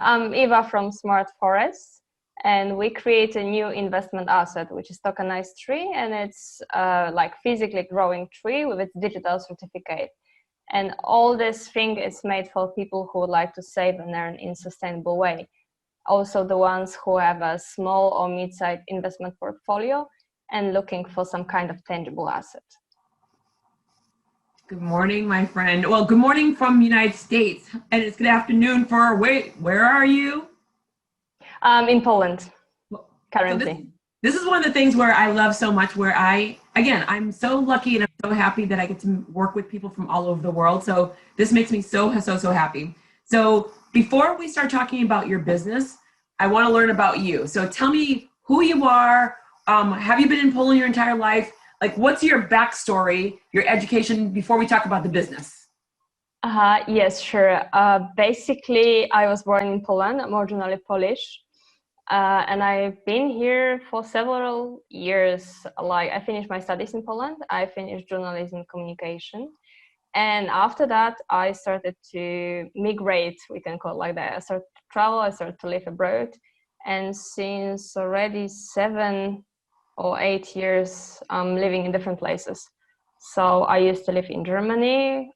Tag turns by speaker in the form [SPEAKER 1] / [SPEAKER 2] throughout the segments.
[SPEAKER 1] I'm Eva from Smart Forests, and we create a new investment asset, which is tokenized tree, and it's like physically growing tree with its digital certificate. And all this thing is made for people who would like to save and earn in sustainable way. Also the ones who have a small or mid-sized investment portfolio and looking for some kind of tangible asset.
[SPEAKER 2] Good morning, my friend. Well, good morning from the United States, and it's good afternoon for, where are you?
[SPEAKER 1] In Poland, currently.
[SPEAKER 2] So this is one of the things where I love so much, where I'm so lucky and I'm so happy that I get to work with people from all over the world. So this makes me so happy. So before we start talking about your business, I want to learn about you. So tell me who you are. Have you been in Poland your entire life? Like, what's your backstory, your education, before we talk about the business?
[SPEAKER 1] Yes, sure. Basically, I was born in Poland. I'm originally Polish. And I've been here for several years. Like, I finished my studies in Poland. I finished journalism communication. And after that, I started to migrate, we can call it like that. I started to travel, I started to live abroad. And since already 7 or 8 years, I'm living in different places. So I used to live in Germany,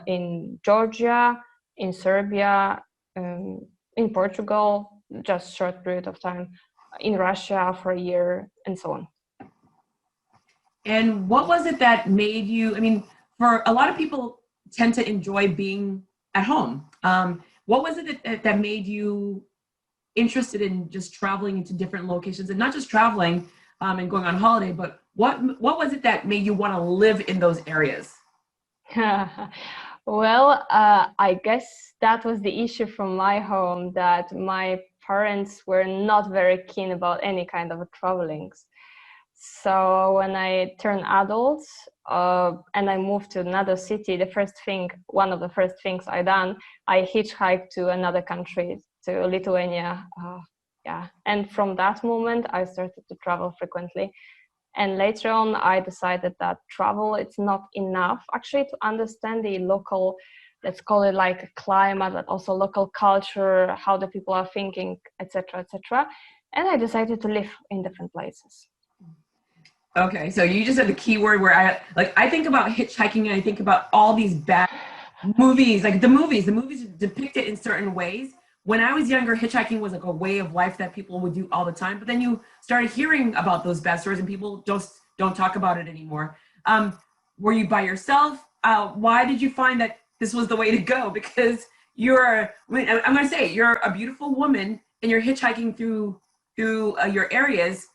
[SPEAKER 1] in Georgia, in Serbia, in Portugal, just short period of time, in Russia for a year, and so on.
[SPEAKER 2] And what was it that made you, I mean, for a lot of people tend to enjoy being at home. What was it that made you interested in just traveling into different locations, and not just traveling and going on holiday, but what was it that made you want to live in those areas?
[SPEAKER 1] Well, I guess that was the issue from my home, that my parents were not very keen about any kind of traveling. So when I turned adult and I moved to another city, one of the first things I done, I hitchhiked to another country, to Lithuania. Yeah, and from that moment, I started to travel frequently. And later on, I decided that travel, it's not enough actually to understand the local, let's call it like climate, but also local culture, how the people are thinking, etc., etc. And I decided to live in different places.
[SPEAKER 2] Okay, so you just said the key word where I think about hitchhiking, and I think about all these bad movies, like the movies depict it in certain ways. When I was younger, hitchhiking was like a way of life that people would do all the time. But then you started hearing about those bad stories, and people don't talk about it anymore. Were you by yourself? Why did you find that this was the way to go? Because I'm going to say, you're a beautiful woman, and you're hitchhiking through your areas.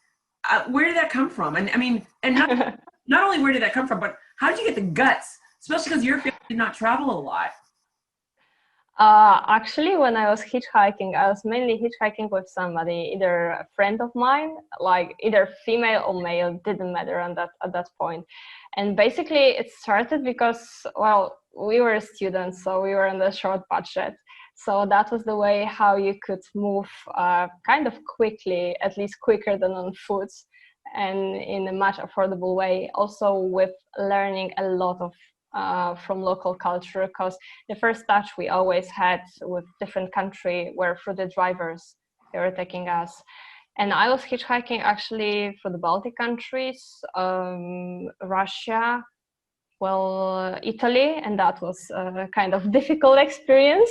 [SPEAKER 2] Where did that come from? And I mean, and not only where did that come from, but how did you get the guts? Especially because your family did not travel a lot.
[SPEAKER 1] Actually, when I was hitchhiking, I was mainly hitchhiking with somebody, either a friend of mine, like either female or male, didn't matter at that point. And basically it started because, well, we were students, so we were on a short budget. So that was the way how you could move kind of quickly, at least quicker than on foot, and in a much affordable way. Also with learning a lot of from local culture, because the first touch we always had with different country were through the drivers. They were taking us. And I was hitchhiking actually for the Baltic countries, Russia, well, Italy, and that was a kind of difficult experience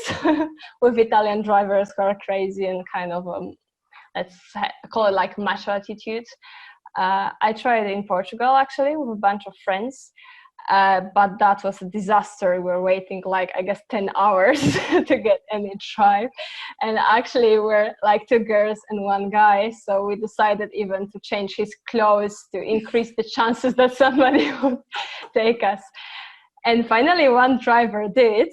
[SPEAKER 1] with Italian drivers who are crazy and kind of, let's call it like macho attitude. I tried in Portugal actually with a bunch of friends. But that was a disaster. We were waiting like, I guess, 10 hours to get any drive. And actually we're like 2 girls and 1 guy. So we decided even to change his clothes to increase the chances that somebody would take us. And finally one driver did.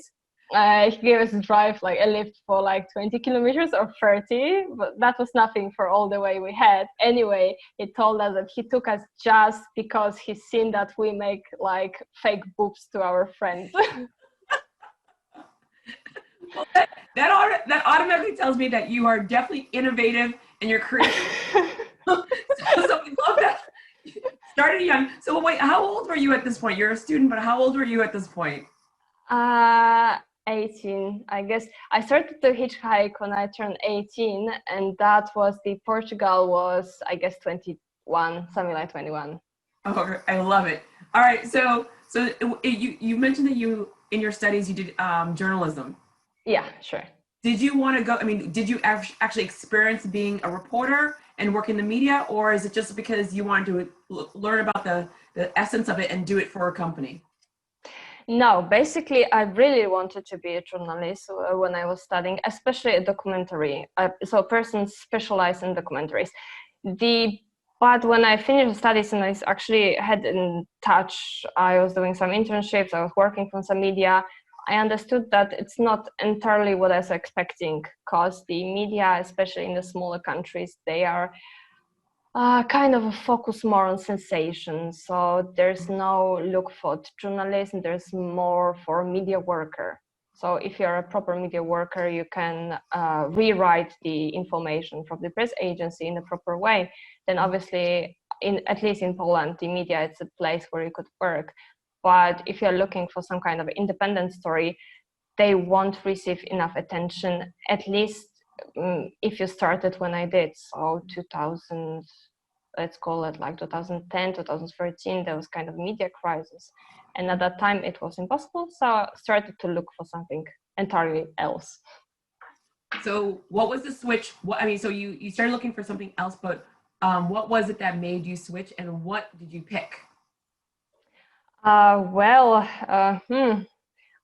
[SPEAKER 1] He gave us a drive, like a lift for like 20 kilometers or 30, but that was nothing for all the way we had. Anyway, he told us that he took us just because he's seen that we make like fake boobs to our friends.
[SPEAKER 2] Well, that automatically tells me that you are definitely innovative and you're creative. so we love that. Started young. So wait, how old were you at this point? You're a student, but how old were you at this point?
[SPEAKER 1] 18, I guess. I started to hitchhike when I turned 18, and that was Portugal was, I guess, 21, something like 21.
[SPEAKER 2] Oh, I love it. All right, so you mentioned that you in your studies you did journalism.
[SPEAKER 1] Yeah, sure.
[SPEAKER 2] Did you want to go? I mean, did you actually experience being a reporter and work in the media, or is it just because you wanted to learn about the essence of it and do it for a company?
[SPEAKER 1] No, basically, I really wanted to be a journalist when I was studying, especially a documentary. So, a person specialized in documentaries. But when I finished studies and I actually had in touch, I was doing some internships, I was working from some media. I understood that it's not entirely what I was expecting, because the media, especially in the smaller countries, they are kind of focus more on sensation. So there's no look for journalism, there's more for media worker. So if you're a proper media worker, you can rewrite the information from the press agency in a proper way. Then obviously, at least in Poland, the media, it's a place where you could work. But if you're looking for some kind of independent story, they won't receive enough attention, at least if you started when I did. So 2000, let's call it like 2010, 2013, there was kind of media crisis. And at that time it was impossible. So I started to look for something entirely else.
[SPEAKER 2] So what was the switch? So you started looking for something else, but what was it that made you switch and what did you pick?
[SPEAKER 1] I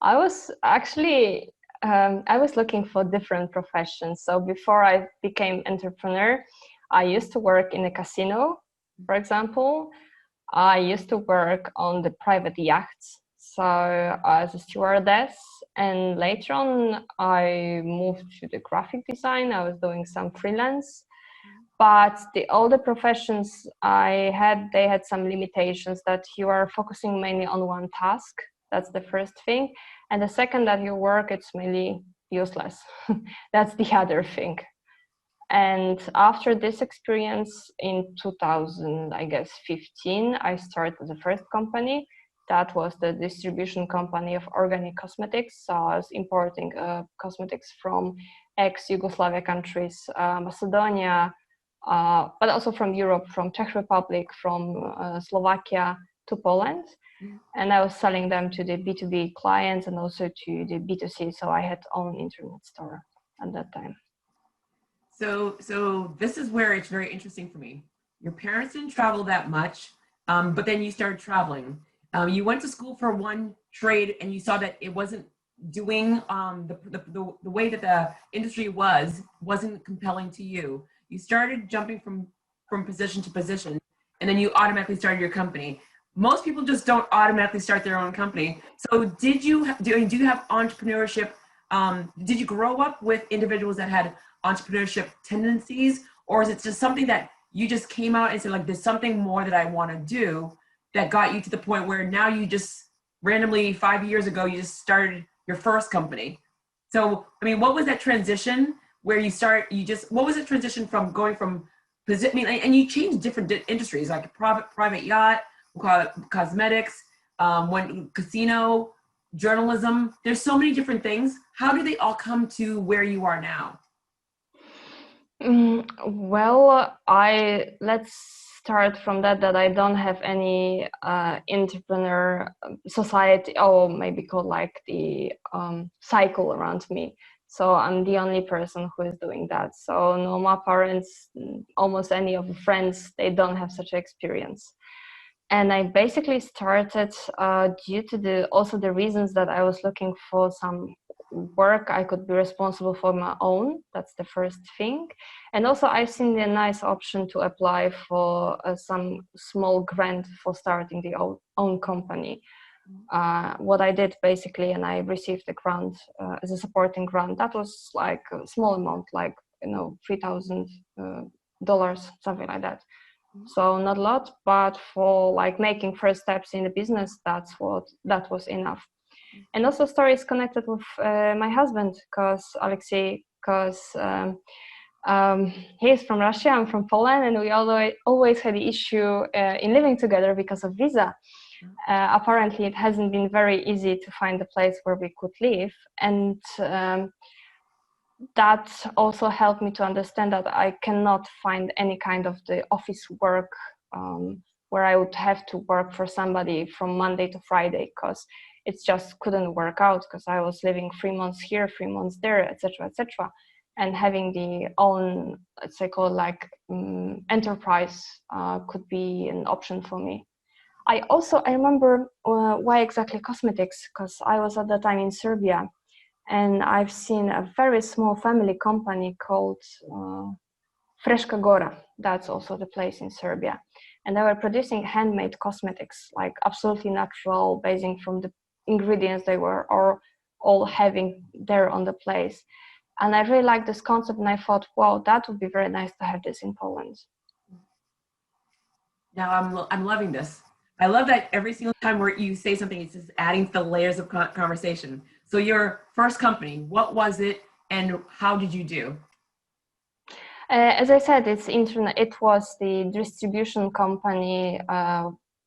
[SPEAKER 1] was actually, I was looking for different professions. So before I became entrepreneur, I used to work in a casino, for example. I used to work on the private yachts, so as a stewardess. And later on, I moved to the graphic design. I was doing some freelance. But all the professions I had, they had some limitations, that you are focusing mainly on one task. That's the first thing. And the second, that your work, it's mainly useless. That's the other thing. And after this experience in 2000, I guess 15, I started the first company. That was the distribution company of organic cosmetics. So I was importing cosmetics from ex-Yugoslavia countries, Macedonia, but also from Europe, from Czech Republic, from Slovakia to Poland. And I was selling them to the B2B clients and also to the B2C. So I had own internet store at that time.
[SPEAKER 2] So this is where it's very interesting for me. Your parents didn't travel that much, but then you started traveling. You went to school for one trade and you saw that it wasn't doing the way that the industry wasn't compelling to you. You started jumping from position to position, and then you automatically started your company. Most people just don't automatically start their own company. So do you have entrepreneurship? Did you grow up with individuals that had entrepreneurship tendencies, or is it just something that you just came out and said, like, there's something more that I want to do, that got you to the point where now you just randomly 5 years ago you just started your first company? So I mean, what was that transition where what was the transition from going from and you changed different industries, like private yacht, cosmetics, casino, journalism. There's so many different things. How do they all come to where you are now?
[SPEAKER 1] Well, let's start from that I don't have any entrepreneur society, or maybe called like the cycle around me. So I'm the only person who is doing that. So no, my parents, almost any of the friends, they don't have such experience. And I basically started due to also the reasons that I was looking for some work I could be responsible for my own. That's the first thing. And also I've seen a nice option to apply for some small grant for starting the own company. What I did basically, and I received a grant as a supporting grant. That was like a small amount, like $3,000, something like that. So not a lot, but for like making first steps in the business, that was enough. And also stories connected with my husband, Alexei, because he's from Russia, I'm from Poland, and we always had the issue in living together because of visa. Apparently, it hasn't been very easy to find a place where we could live, and that also helped me to understand that I cannot find any kind of the office work where I would have to work for somebody from Monday to Friday, because it just couldn't work out, because I was living 3 months here, 3 months there, etc., etc. And having the own, let's say, called like enterprise could be an option for me. I remember why exactly cosmetics, because I was at the time in Serbia, and I've seen a very small family company called Freška Gora. That's also the place in Serbia. And they were producing handmade cosmetics, like absolutely natural, basing from the ingredients they were all having there on the place. And I really liked this concept, and I thought, wow, that would be very nice to have this in Poland.
[SPEAKER 2] Now I'm loving this. I love that every single time where you say something, it's just adding to the layers of conversation. So your first company, what was it and how did you do?
[SPEAKER 1] As I said, it was the distribution company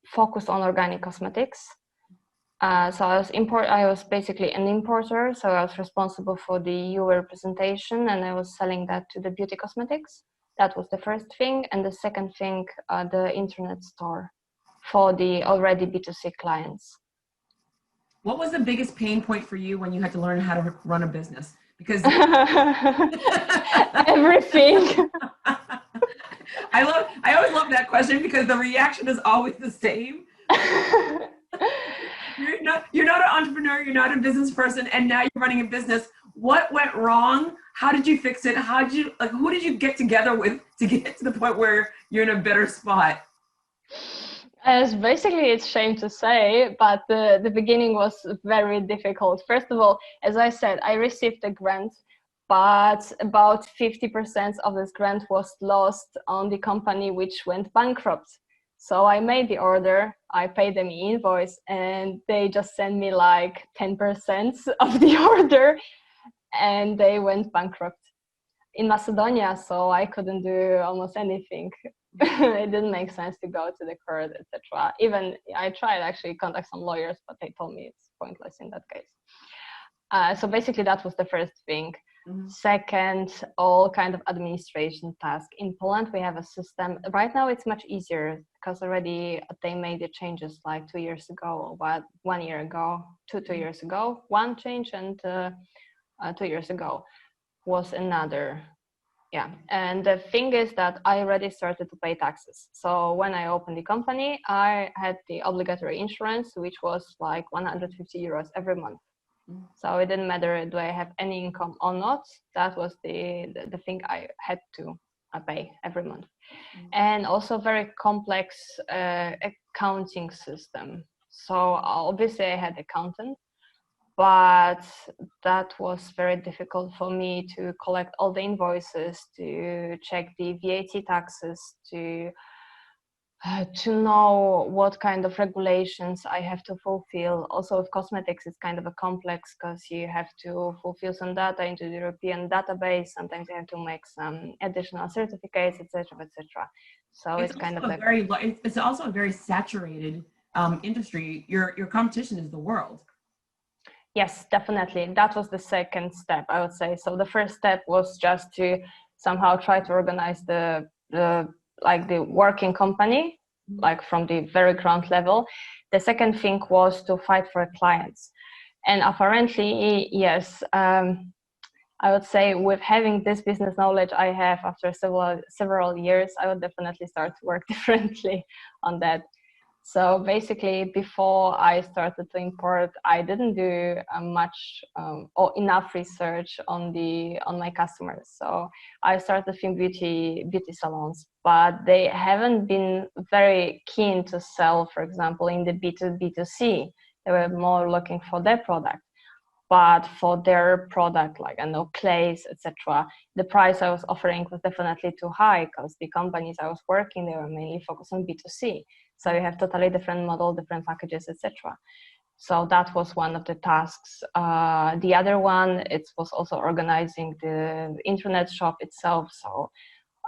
[SPEAKER 1] focused on organic cosmetics. So I was basically an importer, so I was responsible for the EU representation, and I was selling that to the beauty cosmetics. That was the first thing. And the second thing, the internet store for the already B2C clients.
[SPEAKER 2] What was the biggest pain point for you when you had to learn how to run a business? Because
[SPEAKER 1] everything.
[SPEAKER 2] I always love that question because the reaction is always the same. You're not an entrepreneur, you're not a business person, and now you're running a business. What went wrong? How did you fix it? Who did you get together with to get to the point where you're in a better spot?
[SPEAKER 1] As basically, it's shame to say, but the beginning was very difficult. First of all, as I said, I received a grant, but about 50% of this grant was lost on the company which went bankrupt. So I made the order, I paid them the invoice, and they just sent me like 10% of the order, and they went bankrupt in Macedonia, so I couldn't do almost anything. It didn't make sense to go to the court, etc. Even I tried actually contact some lawyers, but they told me it's pointless in that case. So basically that was the first thing. Mm-hmm. Second, all kind of administration tasks. In Poland, we have a system. Right now it's much easier because already they made the changes like 2 years ago, but 1 year ago, 2 years ago, one change, and 2 years ago was another. Yeah, and the thing is that I already started to pay taxes. So when I opened the company, I had the obligatory insurance, which was like 150 euros every month. So it didn't matter do I have any income or not. That was the thing I had to pay every month. And also very complex accounting system. So obviously I had accountant, but that was very difficult for me to collect all the invoices, to check the VAT taxes, to know what kind of regulations I have to fulfill. Also with cosmetics, it's kind of a complex because you have to fulfill some data into the European database. Sometimes you have to make some additional certificates, etc., etc. So it's kind of
[SPEAKER 2] it's also a very saturated industry. Your competition is the world.
[SPEAKER 1] Yes, definitely. That was the second step, I would say. So the first step was just to somehow try to organize the working company, like from the very ground level. The second thing was to fight for clients. And apparently, yes, I would say with having this business knowledge I have after several years, I would definitely start to work differently on that. So basically, before I started to import, I didn't do much or enough research on my customers. So I started in beauty salons, but they haven't been very keen to sell, for example, in the B2C. They were more looking for their product. But for their product, like clays, etc., the price I was offering was definitely too high because the companies I was working, they were mainly focused on B2C. So you have totally different model, different packages, etc. So that was one of the tasks. The other one, it was also organizing the internet shop itself. So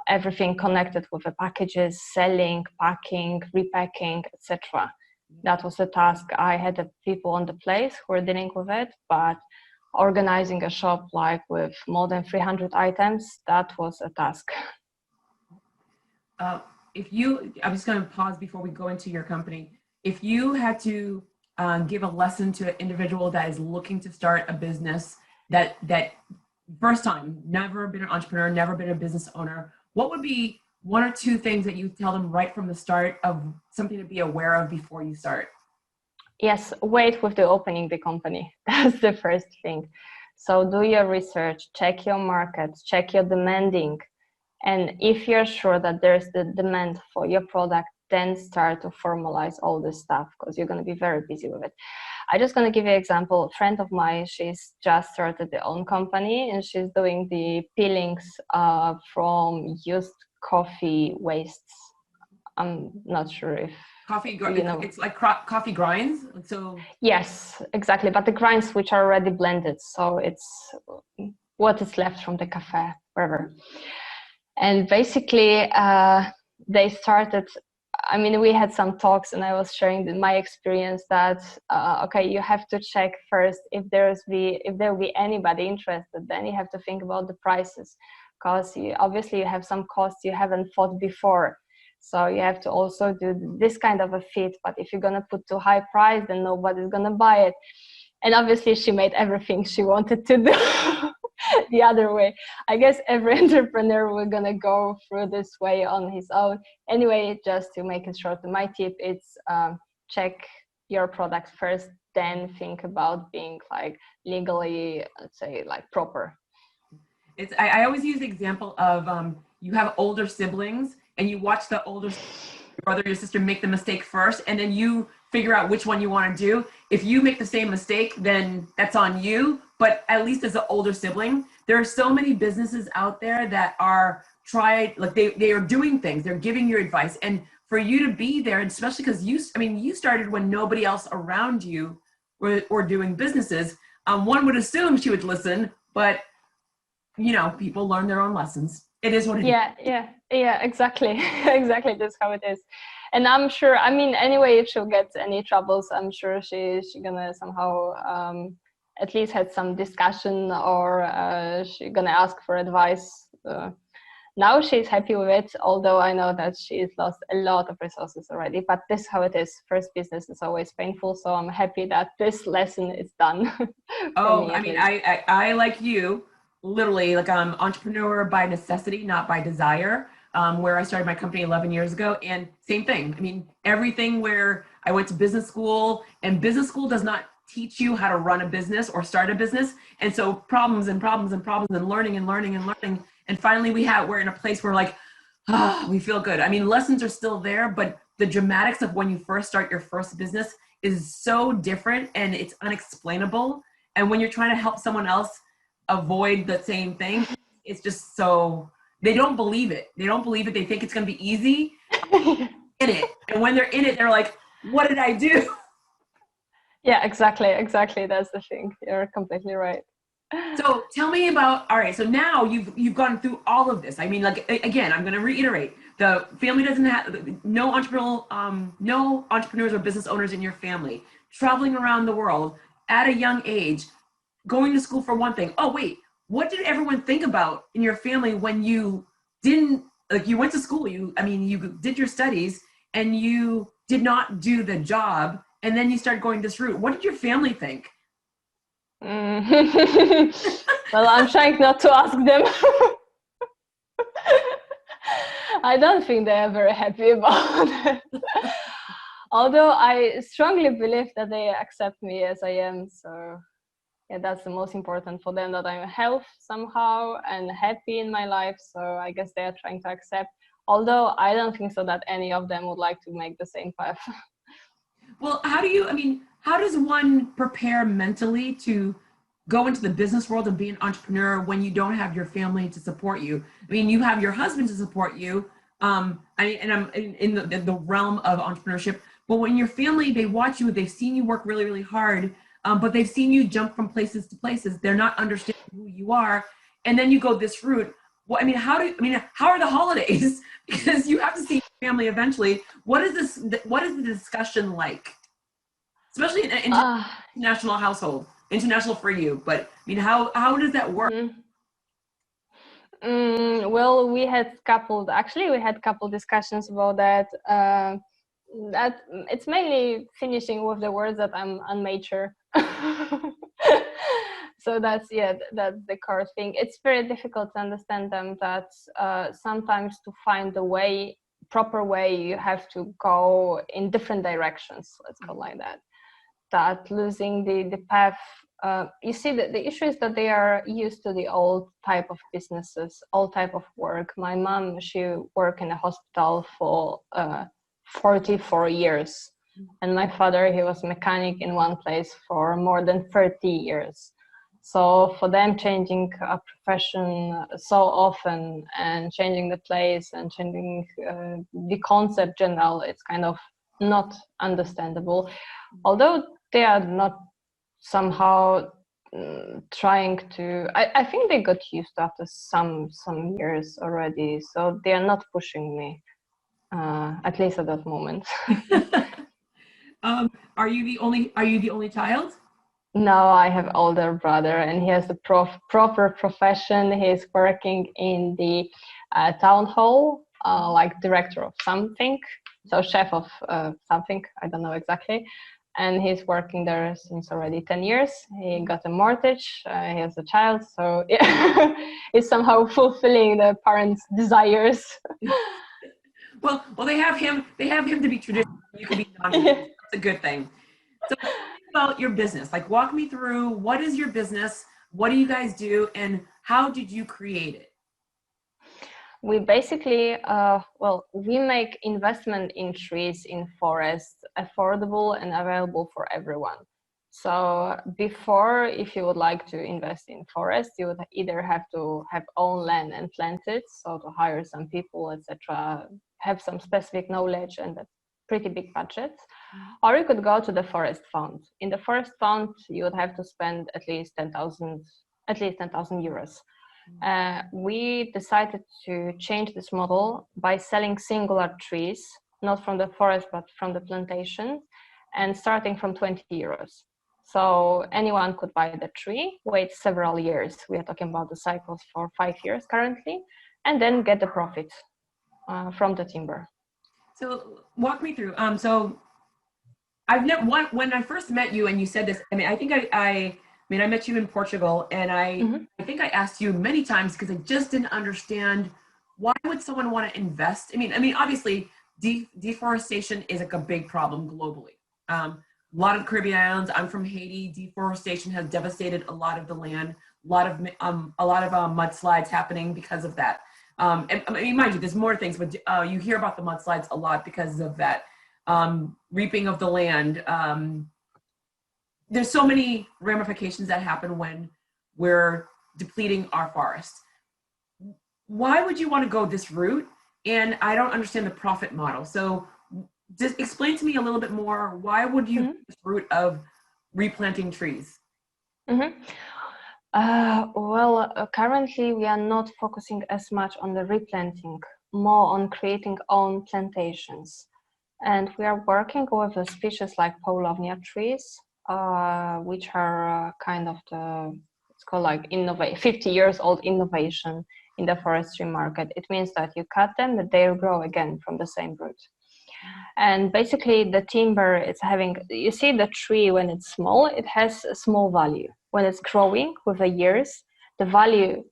[SPEAKER 1] everything connected with the packages, selling, packing, repacking, etc. That was the task. I had the people on the place who were dealing with it, but organizing a shop like with more than 300 items, that was a task.
[SPEAKER 2] I'm just going to pause before we go into your company. If you had to give a lesson to an individual that is looking to start a business, that first time, never been an entrepreneur, never been a business owner, what would be one or two things that you tell them right from the start of something to be aware of before you start?
[SPEAKER 1] Yes, wait with the opening the company. That's the first thing. So do your research, check your markets, check your demanding. And if you're sure that there's the demand for your product, then start to formalize all this stuff because you're going to be very busy with it. I'm just going to give you an example. A friend of mine, she's just started her own company and she's doing the peelings from used coffee wastes. I'm not sure if you know.
[SPEAKER 2] It's like coffee grinds. So
[SPEAKER 1] Yes, exactly. But the grinds which are already blended, so it's what is left from the cafe, wherever. And basically, they started. I mean, we had some talks, and I was sharing my experience that okay, you have to check first if there will be anybody interested. Then you have to think about the prices, because obviously you have some costs you haven't thought before. So you have to also do this kind of a fit. But if you're gonna put too high price, then nobody's gonna buy it. And obviously, she made everything she wanted to do the other way. I guess every entrepreneur will gonna go through this way on his own. Anyway, just to make it short, my tip is check your product first, then think about being like legally, let's say, like proper.
[SPEAKER 2] I always use the example of you have older siblings and you watch the older brother or sister make the mistake first, and then you figure out which one you want to do. If you make the same mistake, then that's on you. But at least as an older sibling, there are so many businesses out there that are they are doing things. They're giving you advice, and for you to be there, especially because you started when nobody else around you were doing businesses. One would assume she would listen, but people learn their own lessons. It is what it is.
[SPEAKER 1] Yeah, exactly. Exactly, that's how it is. And I'm sure, I mean, anyway, if she'll get any troubles, I'm sure she's gonna somehow at least had some discussion, or she's gonna ask for advice. Now she's happy with it, although I know that she's lost a lot of resources already. But this is how it is. First business is always painful, so I'm happy that this lesson is done.
[SPEAKER 2] Oh, I mean, I like you, literally like entrepreneur by necessity, not by desire. Where I started my company 11 years ago, and same thing. I mean, everything where I went to business school, and business school does not teach you how to run a business or start a business. And so problems and problems and problems and learning and learning and learning. And finally we're in a place where like, we feel good. I mean, lessons are still there, but the dramatics of when you first start your first business is so different and it's unexplainable. And when you're trying to help someone else avoid the same thing, it's just so, they don't believe it. They don't believe it. They think it's going to be easy in it. And when they're in it, they're like, what did I do?
[SPEAKER 1] Yeah, exactly. That's the thing. You're completely right.
[SPEAKER 2] So tell me about, all right, so now you've gone through all of this. I mean, like, again, I'm going to reiterate, the family doesn't have, no entrepreneurs or business owners in your family, traveling around the world at a young age, going to school for one thing. Oh, wait, what did everyone think about in your family when you didn't, like, you went to school, you did your studies and you did not do the job, and then you started going this route. What did your family think?
[SPEAKER 1] Well, I'm trying not to ask them. I don't think they are very happy about it. Although I strongly believe that they accept me as I am. So yeah, that's the most important for them, that I'm healthy somehow and happy in my life. So I guess they are trying to accept. Although I don't think so that any of them would like to make the same path.
[SPEAKER 2] Well, how does one prepare mentally to go into the business world and be an entrepreneur when you don't have your family to support you? I mean, you have your husband to support you. I'm in the realm of entrepreneurship, but when your family, they watch you, they've seen you work really, really hard, but they've seen you jump from places to places. They're not understanding who you are. And then you go this route. Well, how are the holidays? Because you have to see your family eventually. What is the discussion like? especially in an international household, international for you. But I mean, how does that work?
[SPEAKER 1] Well, we had couple discussions about that. That it's mainly finishing with the words that I'm unmature. So that's the core thing. It's very difficult to understand them, that sometimes to find the proper way, you have to go in different directions, let's go like that. That losing the path, you see that the issue is that they are used to the old type of businesses, old type of work. My mom, she worked in a hospital for 44 years, and my father, he was a mechanic in one place for more than 30 years. So for them, changing a profession so often and changing the place and changing the concept general, it's kind of not understandable. Although they are not somehow trying to, I think they got used after some years already, so they are not pushing me, at least at that moment.
[SPEAKER 2] Are you the only child?
[SPEAKER 1] No, I have older brother, and he has the proper profession. He's working in the town hall, like director of something, so chef of something, I don't know exactly. And he's working there since already 10 years. He got a mortgage, he has a child, so yeah, he's somehow fulfilling the parents' desires.
[SPEAKER 2] Well, they have him to be traditional. You can be non-traditional. That's a good thing. So about your business, like walk me through, what is your business? What do you guys do, and how did you create it?
[SPEAKER 1] We basically, we make investment in trees in forests affordable and available for everyone. So before, if you would like to invest in forest, you would either have to have own land and plant it, so to hire some people, etc., have some specific knowledge and a pretty big budget, or you could go to the forest fund. In the forest fund, you would have to spend at least 10,000 euros. We decided to change this model by selling singular trees, not from the forest, but from the plantation, and starting from 20 euros. So anyone could buy the tree, wait several years. We are talking about the cycles for 5 years currently, and then get the profit from the timber.
[SPEAKER 2] So walk me through. So I've never, when I first met you and you said this, I mean, I think I met you in Portugal, and I think I asked you many times because I just didn't understand, why would someone want to invest? I mean, obviously deforestation is like a big problem globally. A lot of Caribbean islands, I'm from Haiti, deforestation has devastated a lot of the land, a lot of mudslides happening because of that. And I mean, mind you, there's more things, but you hear about the mudslides a lot because of that reaping of the land. There's so many ramifications that happen when we're depleting our forests. Why would you want to go this route? And I don't understand the profit model. So just explain to me a little bit more, why would you go this route of replanting trees?
[SPEAKER 1] Currently we are not focusing as much on the replanting, more on creating own plantations. And we are working with a species like Pawlak trees, which are kind of it's called like 50 years old innovation in the forestry market. It means that you cut them, that they grow again from the same root. And basically the timber, it's having, you see the tree when it's small, it has a small value. When it's growing with the years, the value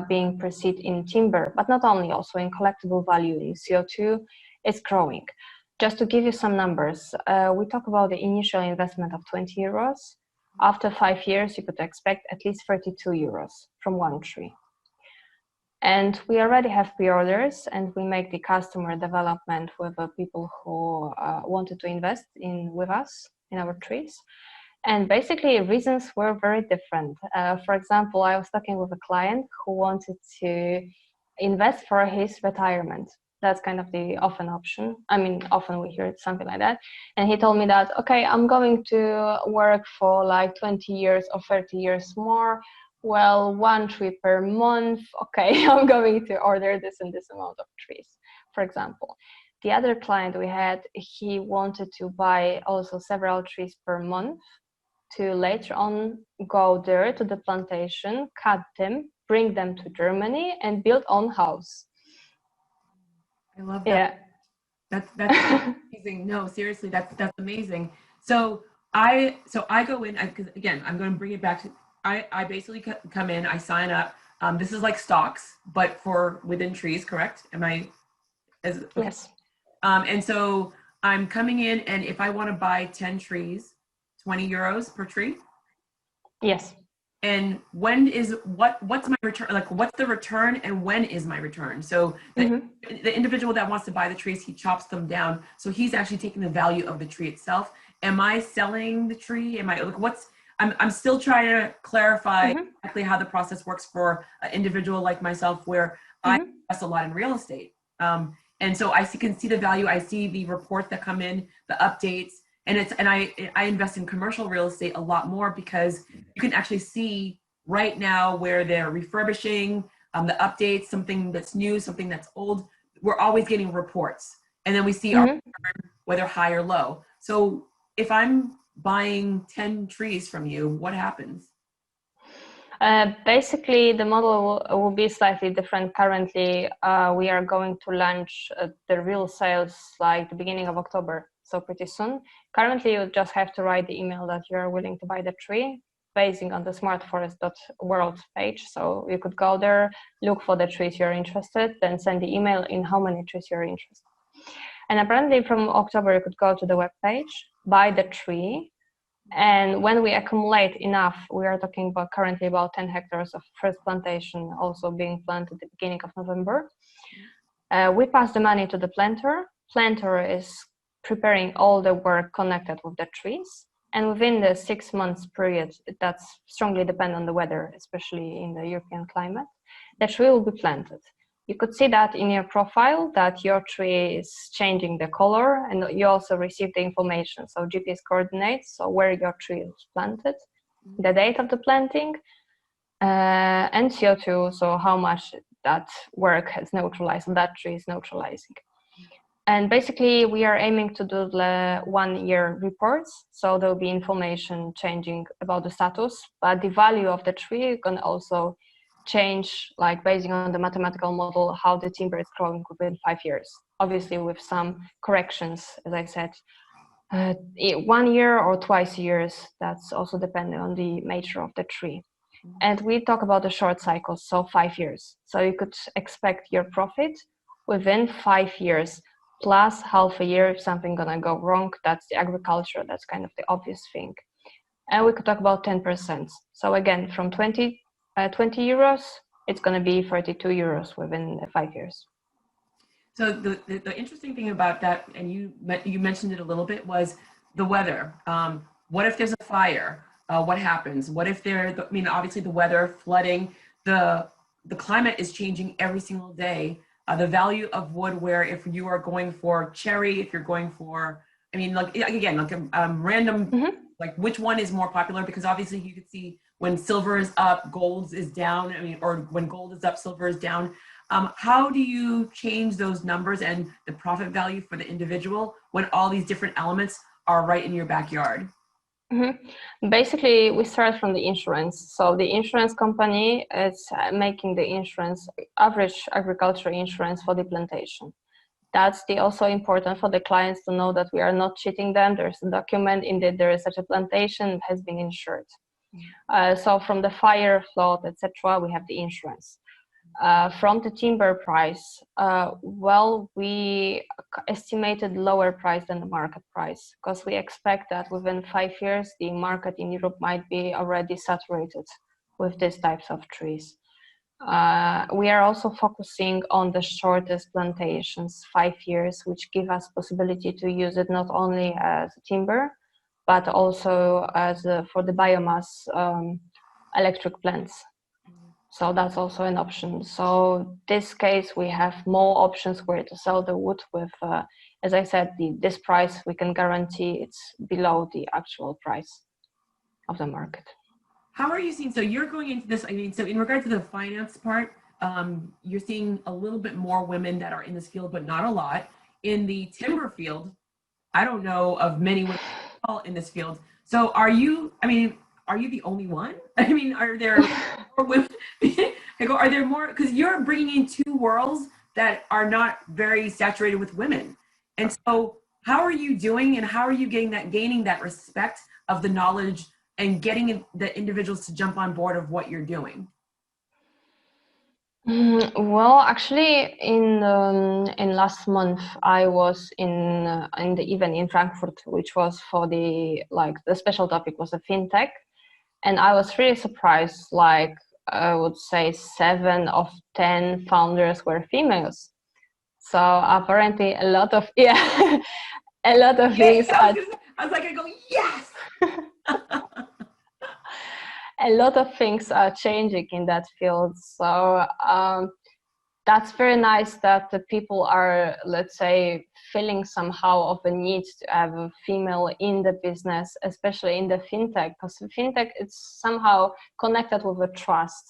[SPEAKER 1] being perceived in timber, but not only, also in collectible value in CO2, it's growing. Just to give you some numbers, we talk about the initial investment of 20 euros. After 5 years, you could expect at least 32 euros from one tree. And we already have pre-orders, and we make the customer development with people who wanted to invest with us in our trees. And basically reasons were very different. For example, I was talking with a client who wanted to invest for his retirement. That's kind of the often option. I mean, often we hear something like that. And he told me that, okay, I'm going to work for like 20 years or 30 years more. Well, 1 tree per month. Okay, I'm going to order this and this amount of trees, for example. the other client we had, he wanted to buy also several trees per month to later on go there to the plantation, cut them, bring them to Germany, and build own house.
[SPEAKER 2] I love that.
[SPEAKER 1] Yeah.
[SPEAKER 2] That's amazing. No, seriously, that's amazing. So I go in, because again, I'm going to bring it back to, I basically come in, I sign up. This is like stocks, but for within trees, correct? Am I? Okay.
[SPEAKER 1] Yes.
[SPEAKER 2] And so I'm coming in, and if I want to buy 10 trees, 20 euros per tree.
[SPEAKER 1] Yes.
[SPEAKER 2] And when is what's my return? Like, what's the return, and when is my return? So the individual that wants to buy the trees, he chops them down. So he's actually taking the value of the tree itself. Am I selling the tree? Am I like I'm still trying to clarify exactly how the process works for an individual like myself, where I invest a lot in real estate. And so can see the value. I see the reports that come in, the updates. And I invest in commercial real estate a lot more, because you can actually see right now where they're refurbishing, the updates, something that's new, something that's old. We're always getting reports, and then we see our return, whether high or low. So if I'm buying 10 trees from you, what happens?
[SPEAKER 1] Basically, the model will be slightly different. Currently, we are going to launch the real sales like the beginning of October, so pretty soon. Currently, you just have to write the email that you're willing to buy the tree, basing on the smartforest.world page. So you could go there, look for the trees you're interested, then send the email in how many trees you're interested. And apparently from October, you could go to the web page, buy the tree, and when we accumulate enough, we are talking about currently about 10 hectares of first plantation also being planted at the beginning of November. We pass the money to the planter. Planter is preparing all the work connected with the trees. And within the 6 months period, that's strongly dependent on the weather, especially in the European climate, the tree will be planted. You could see that in your profile that your tree is changing the color, and you also receive the information. So GPS coordinates, so where your tree is planted, the date of the planting, and CO2, so how much that work has neutralized, that tree is neutralizing. And basically, we are aiming to do the 1 year reports. So there'll be information changing about the status, but the value of the tree can also change, like based on the mathematical model, how the timber is growing within 5 years. Obviously, with some corrections, as I said, 1 year or twice years, that's also depending on the nature of the tree. And we talk about the short cycles, so 5 years. So you could expect your profit within 5 years, plus half a year if something gonna go wrong. That's the agriculture, that's kind of the obvious thing. And we could talk about 10%. So again, from 20 euros, it's gonna be 32 euros within 5 years.
[SPEAKER 2] So the interesting thing about that, and you mentioned it a little bit, was the weather. What if there's a fire? What happens? What if obviously the weather, flooding, the climate is changing every single day. The value of wood, where if you are going for cherry, if you're going for, random, like which one is more popular? Because obviously you could see when silver is up, gold is down. Or when gold is up, silver is down. How do you change those numbers and the profit value for the individual when all these different elements are right in your backyard?
[SPEAKER 1] Basically, we start from the insurance. So the insurance company is making the insurance, average agriculture insurance for the plantation. That's also important for the clients to know that we are not cheating them. There's a document in that there is such a plantation has been insured. So from the fire, flood, etc., we have the insurance. From the timber price, we estimated lower price than the market price, because we expect that within 5 years, the market in Europe might be already saturated with these types of trees. We are also focusing on the shortest plantations, 5 years, which give us possibility to use it not only as timber, but also as for the biomass electric plants. So that's also an option. So this case, we have more options where to sell the wood with, as I said, this price, we can guarantee it's below the actual price of the market.
[SPEAKER 2] How are you seeing, so you're going into this, so in regard to the finance part, you're seeing a little bit more women that are in this field, but not a lot. in the timber field. I don't know of many women in this field. So are you the only one? I mean, are there more women? Are there more? Because you're bringing in two worlds that are not very saturated with women. And so how are you doing, and how are you gaining that respect of the knowledge and getting the individuals to jump on board of what you're doing?
[SPEAKER 1] Well, actually, in last month, I was in the event in Frankfurt, which was for the special topic was a fintech, and I was really surprised. Like, I would say 7 of 10 founders were females. So apparently, a lot of a lot of things.
[SPEAKER 2] I was like, I go, yes.
[SPEAKER 1] A lot of things are changing in that field. So that's very nice that the people are, let's say, feeling somehow of a need to have a female in the business, especially in the fintech, because fintech it's somehow connected with a trust.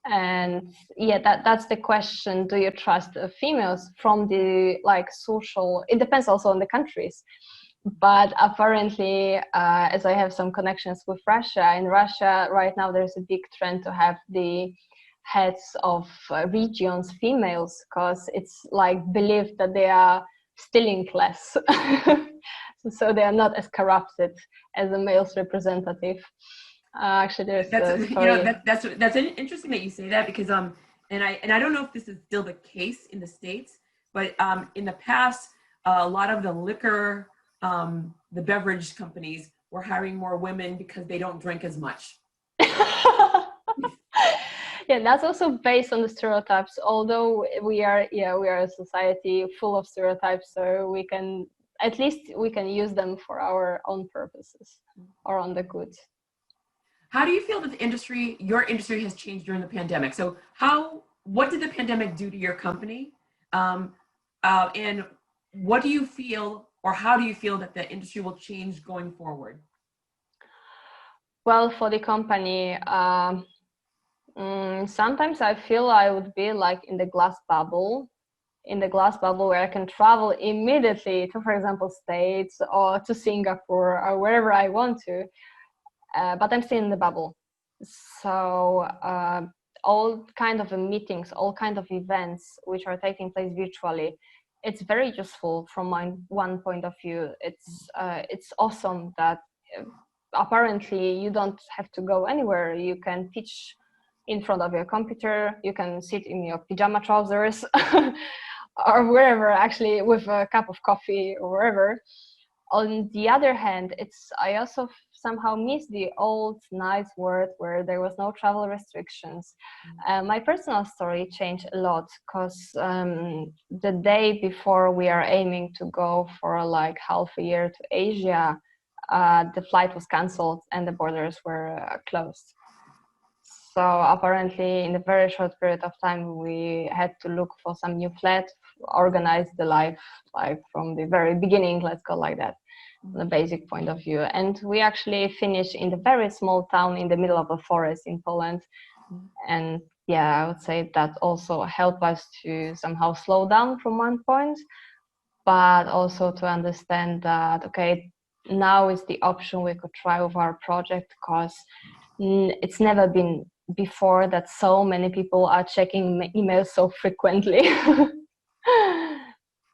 [SPEAKER 1] And that's the question: do you trust females from the social? It depends also on the countries. But apparently, as I have some connections with Russia, in Russia right now there's a big trend to have the heads of regions females, because it's believed that they are stealing less. So they are not as corrupted as a male's representative. Actually, there's a story.
[SPEAKER 2] That's interesting that you say that, because and I don't know if this is still the case in the States, but in the past, a lot of the liquor, the beverage companies were hiring more women because they don't drink as much.
[SPEAKER 1] Yeah, that's also based on the stereotypes. Although we are a society full of stereotypes, so we can use them for our own purposes or on the good.
[SPEAKER 2] How do you feel that your industry has changed during the pandemic? So what did the pandemic do to your company? And what do you feel, or how do you feel that the industry will change going forward?
[SPEAKER 1] Well, for the company, sometimes I feel I would be in the glass bubble, where I can travel immediately to, for example, States or to Singapore or wherever I want to. But I'm still in the bubble. So all kind of meetings, all kind of events which are taking place virtually, it's very useful from my one point of view. It's awesome that apparently you don't have to go anywhere. You can teach in front of your computer. You can sit in your pajama trousers or wherever, actually, with a cup of coffee or wherever. On the other hand, I also somehow miss the old nice world where there was no travel restrictions. My personal story changed a lot, because the day before we are aiming to go for half a year to Asia, the flight was cancelled and the borders were closed. So apparently, in a very short period of time, we had to look for some new flat, organize the life from the very beginning, let's go like that, the basic point of view. And we actually finished in the very small town in the middle of a forest in Poland. And I would say that also helped us to somehow slow down from one point, but also to understand that, okay, now is the option we could try with our project, because it's never been before that so many people are checking emails so frequently.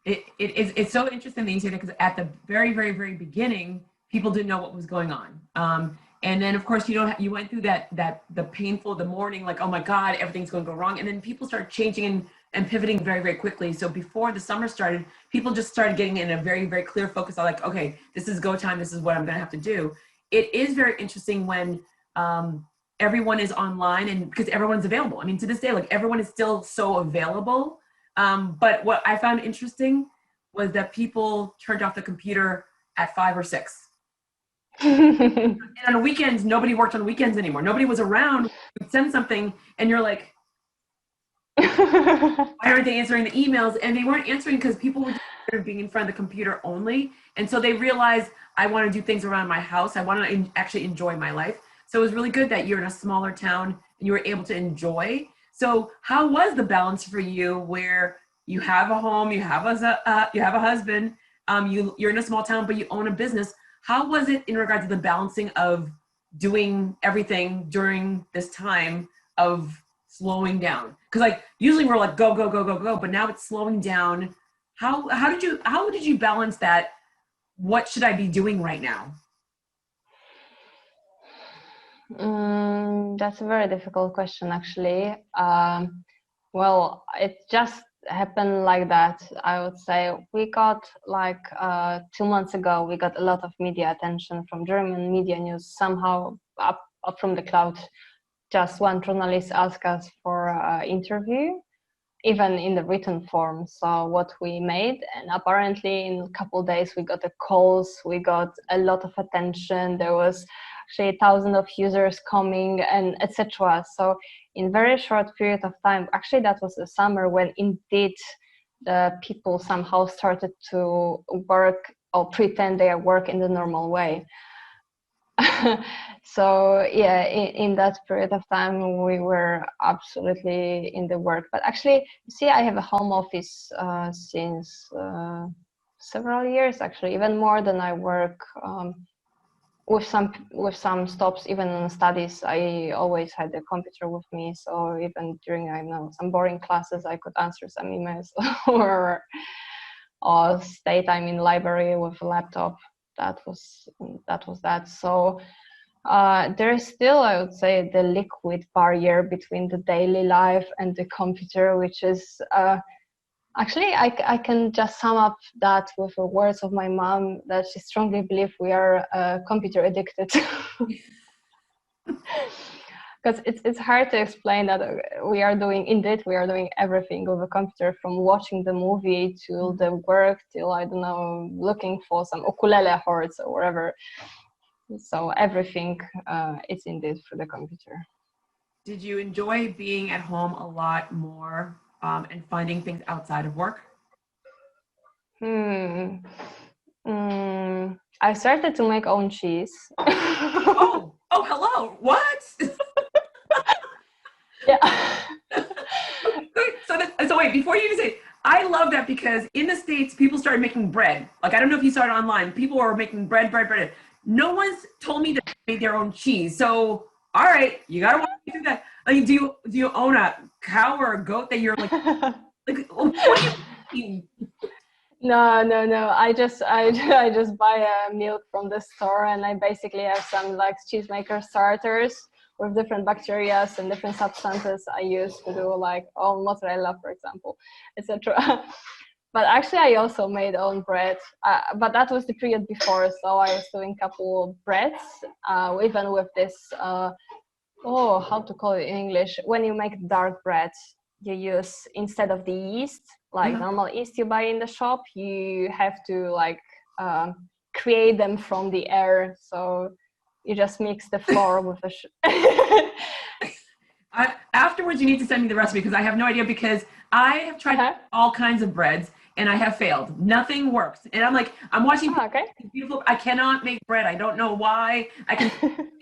[SPEAKER 2] It's so interesting that you say that, because at the very, very, very beginning, people didn't know what was going on. And then, of course, you went through the painful, the morning, like, oh my God, everything's going to go wrong. And then people started changing and pivoting very, very quickly. So before the summer started, people just started getting in a very, very clear focus on okay, this is go time. This is what I'm going to have to do. It is very interesting when everyone is online, and because everyone's available. I mean, to this day, everyone is still so available. But what I found interesting was that people turned off the computer at 5 or 6. And on weekends, nobody worked on weekends anymore. Nobody was around. You'd send something and you're like, why aren't they answering the emails? And they weren't answering because people were just being in front of the computer only. And so they realized, I want to do things around my house. I want to actually enjoy my life. So it was really good that you're in a smaller town and you were able to enjoy. So how was the balance for you, where you have a home, you have a husband, you're in a small town, but you own a business. How was it in regard to the balancing of doing everything during this time of slowing down? Because like usually we're like go go go go go, but now it's slowing down. How did you balance that? What should I be doing right now?
[SPEAKER 1] That's a very difficult question, actually. Well, it just happened like that. I would say we got like 2 months ago, we got a lot of media attention from German media news. Somehow up from the cloud, just one journalist asked us for an interview, even in the written form. So what we made, and apparently in a couple of days we got the calls, we got a lot of attention. There was actually thousands of users coming and etc. So in very short period of time, actually that was the summer when indeed the people somehow started to work or pretend they work in the normal way. So yeah, in that period of time we were absolutely in the work. But actually, you see, I have a home office since several years, actually, even more than I work. With some stops, even in studies, I always had the computer with me. So even during, I know, some boring classes, I could answer some emails or stay time in library with a laptop. That was that. So there is still, I would say, the liquid barrier between the daily life and the computer, which is actually, I can just sum up that with the words of my mom, that she strongly believes we are computer addicted. Because it's hard to explain that we are doing everything with a computer, from watching the movie to the work till, I don't know, looking for some ukulele chords or whatever. So everything is indeed for the computer.
[SPEAKER 2] Did you enjoy being at home a lot more and finding things outside of work?
[SPEAKER 1] I started to make own cheese.
[SPEAKER 2] Oh, hello. What?
[SPEAKER 1] Yeah.
[SPEAKER 2] So wait, before you even say, I love that because in the States, people started making bread. Like, I don't know if you saw it online. People were making bread. No one's told me that they made their own cheese. So, all right, you gotta walk me through that. Like, do you own a cow or a goat that you're like what do you?
[SPEAKER 1] No. I just buy milk from the store, and I basically have some like cheesemaker starters with different bacteria and different substances I use to do like mozzarella, for example, etc. But actually, I also made own bread. But that was the period before, so I was doing a couple of breads, even with this. How to call it in English? When you make dark bread, you use, instead of the yeast, like normal yeast you buy in the shop, you have to like create them from the air. So you just mix the flour with the
[SPEAKER 2] Afterwards, you need to send me the recipe because I have no idea, because I have tried all kinds of breads and I have failed. Nothing works. And I'm watching beautiful. I cannot make bread. I don't know why. I can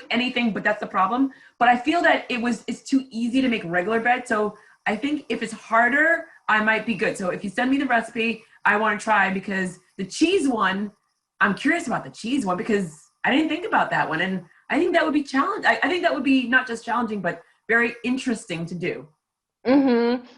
[SPEAKER 2] anything, but that's the problem. But I feel that it's too easy to make regular bread. So I think if it's harder, I might be good. So if you send me the recipe, I want to try, because the cheese one, I'm curious about the cheese one because I didn't think about that one. And I think that would be challenging. I think that would be not just challenging, but very interesting to do.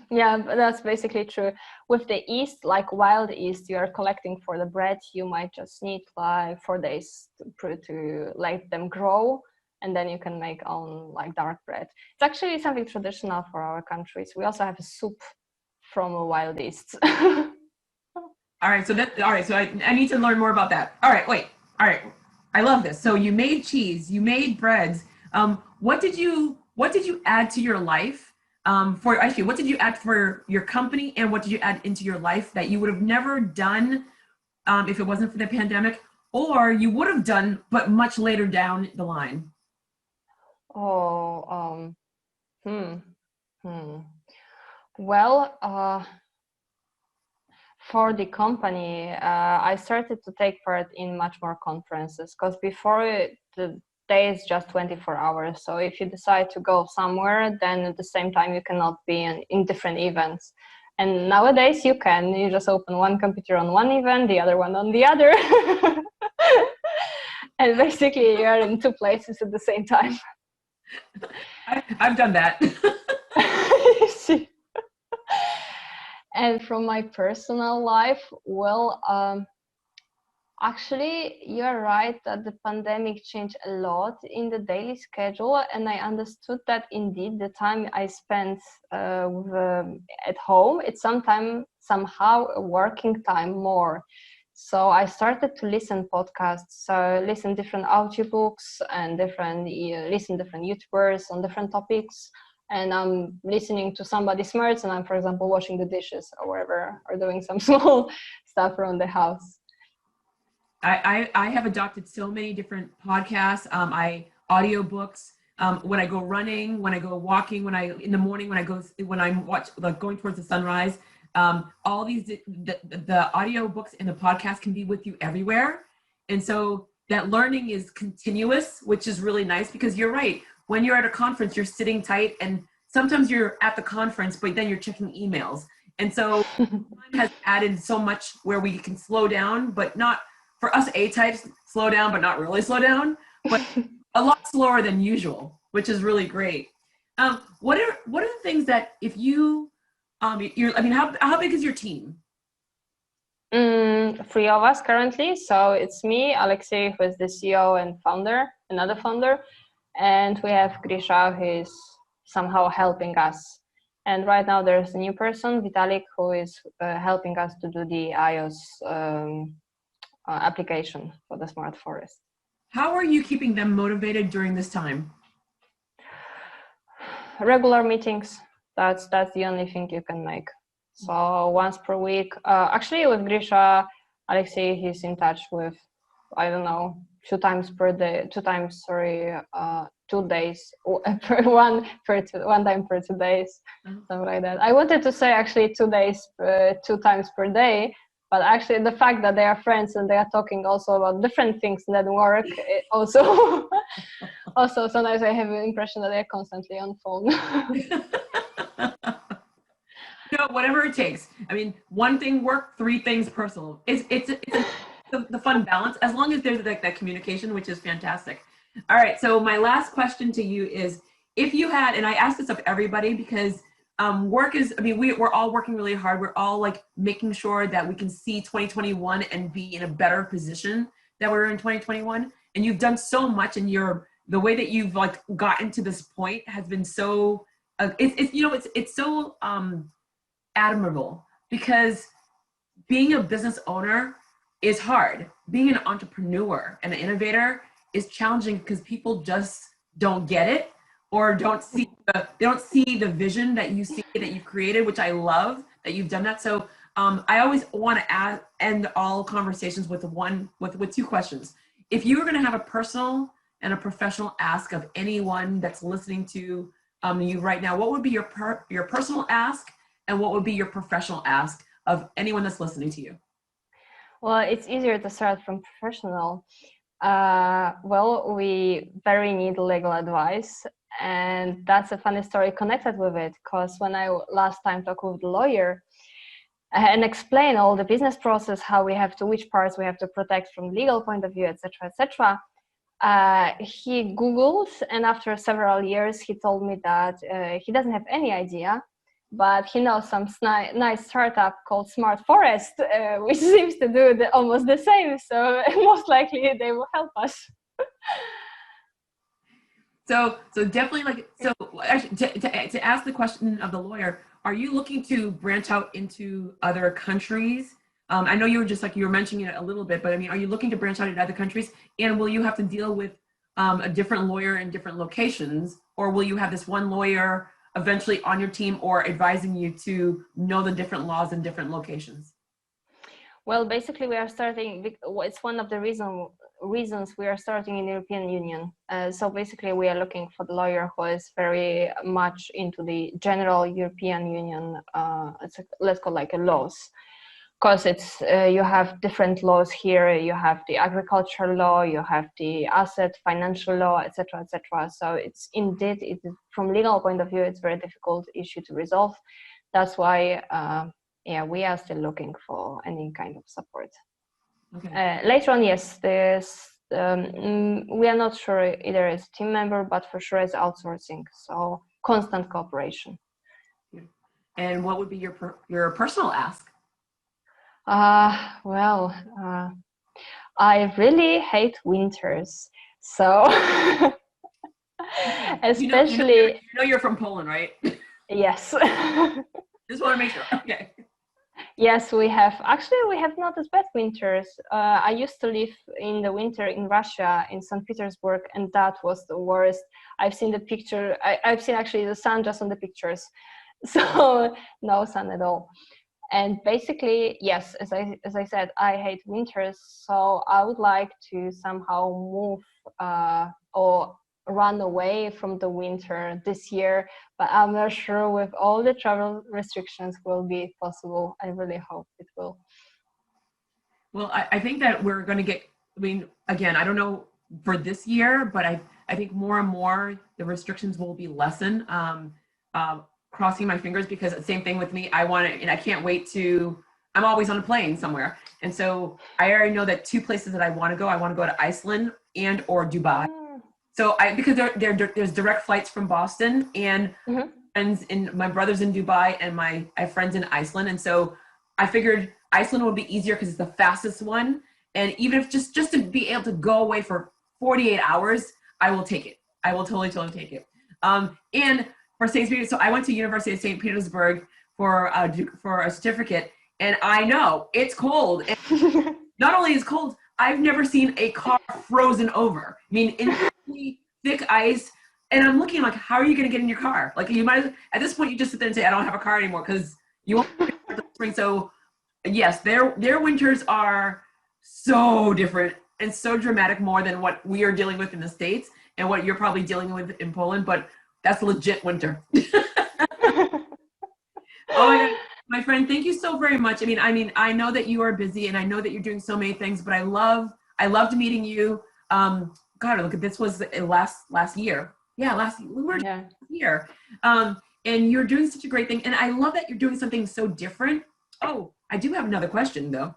[SPEAKER 1] Yeah, that's basically true. With the yeast, like wild yeast you are collecting for the bread, you might just need like 4 days to let them grow, and then you can make own like dark bread. It's actually something traditional for our countries. We also have a soup from a wild yeast.
[SPEAKER 2] All right, so I need to learn more about that. All right, wait. All right, I love this. So you made cheese, you made breads. What did you add to your life? What did you add for your company, and what did you add into your life that you would have never done if it wasn't for the pandemic, or you would have done but much later down the line?
[SPEAKER 1] Well, for the company, I started to take part in much more conferences, because before the day is just 24 hours. So if you decide to go somewhere, then at the same time you cannot be in different events. And nowadays you just open one computer on one event, the other one on the other. And basically you're in two places at the same time.
[SPEAKER 2] I've done that.
[SPEAKER 1] You see. And from my personal life, well, actually, you're right that the pandemic changed a lot in the daily schedule, and I understood that indeed the time I spent at home, it's somehow a working time more. So I started to listen podcasts, so listen different audiobooks and listen different YouTubers on different topics. And I'm listening to somebody smart, and I'm, for example, washing the dishes or whatever, or doing some small stuff around the house.
[SPEAKER 2] I have adopted so many different podcasts, audiobooks, when I go running, when I go walking, in the morning, when I'm going towards the sunrise, all these, the audiobooks and the podcast can be with you everywhere. And so that learning is continuous, which is really nice, because you're right. When you're at a conference, you're sitting tight, and sometimes you're at the conference, but then you're checking emails. And so time has added so much where we can slow down, but not, for us A-types, slow down, but not really slow down, but a lot slower than usual, which is really great. What are the things that if you, how big is your team?
[SPEAKER 1] 3 of us currently. So it's me, Alexei, who is the CEO and another founder. And we have Grisha, who is somehow helping us. And right now there's a new person, Vitalik, who is helping us to do the iOS application for the smart forest.
[SPEAKER 2] How are you keeping them motivated during this time?
[SPEAKER 1] Regular meetings. That's the only thing you can make. So once per week. Actually, with Grisha, Alexei, he's in touch with, I don't know, 2 days, 1 time per 2 days, something like that. I wanted to say actually 2 days, 2 times per day, but actually the fact that they are friends and they are talking also about different things than work, also sometimes I have the impression that they're constantly on phone.
[SPEAKER 2] Whatever it takes. I mean, 1 thing work, 3 things personal. It's the fun balance, as long as there's that communication, which is fantastic. All right, so my last question to you is, if you had, and I ask this of everybody because work is, we're all working really hard. We're all like making sure that we can see 2021 and be in a better position that we're in 2021. And you've done so much, and the way that you've like gotten to this point has been so, it's so admirable, because being a business owner is hard. Being an entrepreneur and an innovator is challenging because people just don't get it, or don't see the vision that you see, that you've created, which I love that you've done that. So I always want to end all conversations with 2 questions. If you were going to have a personal and a professional ask of anyone that's listening to you right now, what would be your personal ask, and what would be your professional ask of anyone that's listening to you?
[SPEAKER 1] Well, it's easier to start from professional. Well, we very need legal advice, and that's a funny story connected with it, because when I last time talked with the lawyer and explain all the business process, which parts we have to protect from legal point of view, etc., he Googled, and after several years, he told me that he doesn't have any idea, but he knows some nice startup called Smart Forest, which seems to do almost the same. So most likely they will help us.
[SPEAKER 2] So definitely, actually, to ask the question of the lawyer, are you looking to branch out into other countries? I know you were mentioning it a little bit, but are you looking to branch out into other countries? And will you have to deal with a different lawyer in different locations, or will you have this one lawyer eventually on your team, or advising you to know the different laws in different locations?
[SPEAKER 1] Well, basically we are starting, it's one of the reasons we are starting in the European Union. So basically we are looking for the lawyer who is very much into the general European Union, let's call like a laws. Because it's you have different laws here. You have the agricultural law, you have the asset financial law, etc., etc. So it's indeed, from legal point of view, it's very difficult issue to resolve. that's why yeah, we are still looking for any kind of support.
[SPEAKER 2] Okay.
[SPEAKER 1] Later on, yes, we are not sure either as a team member, but for sure as outsourcing. So constant cooperation.
[SPEAKER 2] And what would be your personal ask?
[SPEAKER 1] Well, I really hate winters. So especially,
[SPEAKER 2] you know you're from Poland, right?
[SPEAKER 1] yes.
[SPEAKER 2] Just want to make sure. Okay.
[SPEAKER 1] Yes, we have. Actually, we have not as bad winters. I used to live in the winter in Russia, in St. Petersburg, and that was the worst. I've seen the picture. I've seen actually the sun just on the pictures. So no sun at all. And basically, yes, as I said, I hate winters. So I would like to somehow move or run away from the winter this year, but I'm not sure with all the travel restrictions will be possible. I really hope it will.
[SPEAKER 2] Well, I think that we're going to get, I mean, again, I don't know for this year, but I think more and more the restrictions will be lessened. Crossing my fingers, because the same thing with me, I want to, and I can't wait to, I'm always on a plane somewhere. And so I already know that 2 places that I want to go to Iceland and or Dubai. So because there's direct flights from Boston, and friends in, my brother's in Dubai, and I have friends in Iceland. And so I figured Iceland would be easier because it's the fastest one. And even if just to be able to go away for 48 hours, I will take it. I will totally take it. And for St. Petersburg, so I went to University of St. Petersburg for a certificate, and I know it's cold. And not only is it cold, I've never seen a car frozen over. I mean, in thick ice, and I'm looking like, how are you going to get in your car? Like, you might, at this point, you just sit there and say, I don't have a car anymore, because you won't the spring. So yes, their winters are so different and so dramatic, more than what we are dealing with in the States and what you're probably dealing with in Poland, but that's legit winter. Oh my God. My friend, thank you so very much. I mean, I know that you are busy, and I know that you're doing so many things, but I loved meeting you. God, look, this was last year. Yeah, last year. And you're doing such a great thing. And I love that you're doing something so different. Oh, I do have another question though.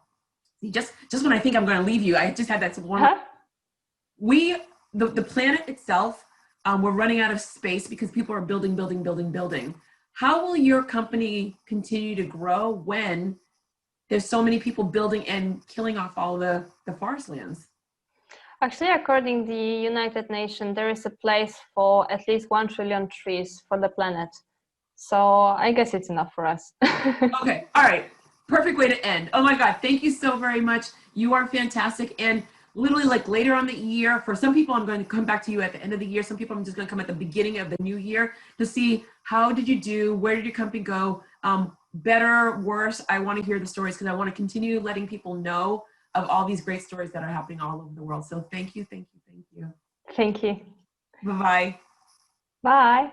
[SPEAKER 2] See, just when I think I'm going to leave you, I just had that one. The planet itself, we're running out of space because people are building. How will your company continue to grow when there's so many people building and killing off all the forest lands?
[SPEAKER 1] Actually, according to the United Nations, there is a place for at least 1 trillion trees for the planet. So I guess it's enough for us.
[SPEAKER 2] Okay. All right. Perfect way to end. Oh my God. Thank you so very much. You are fantastic. And literally, like, later on the year, for some people, I'm going to come back to you at the end of the year. Some people, I'm just going to come at the beginning of the new year to see how did you do? Where did your company go? Better, worse? I want to hear the stories, because I want to continue letting people know of all these great stories that are happening all over the world. So thank you.
[SPEAKER 1] Thank you.
[SPEAKER 2] Bye-bye.
[SPEAKER 1] Bye.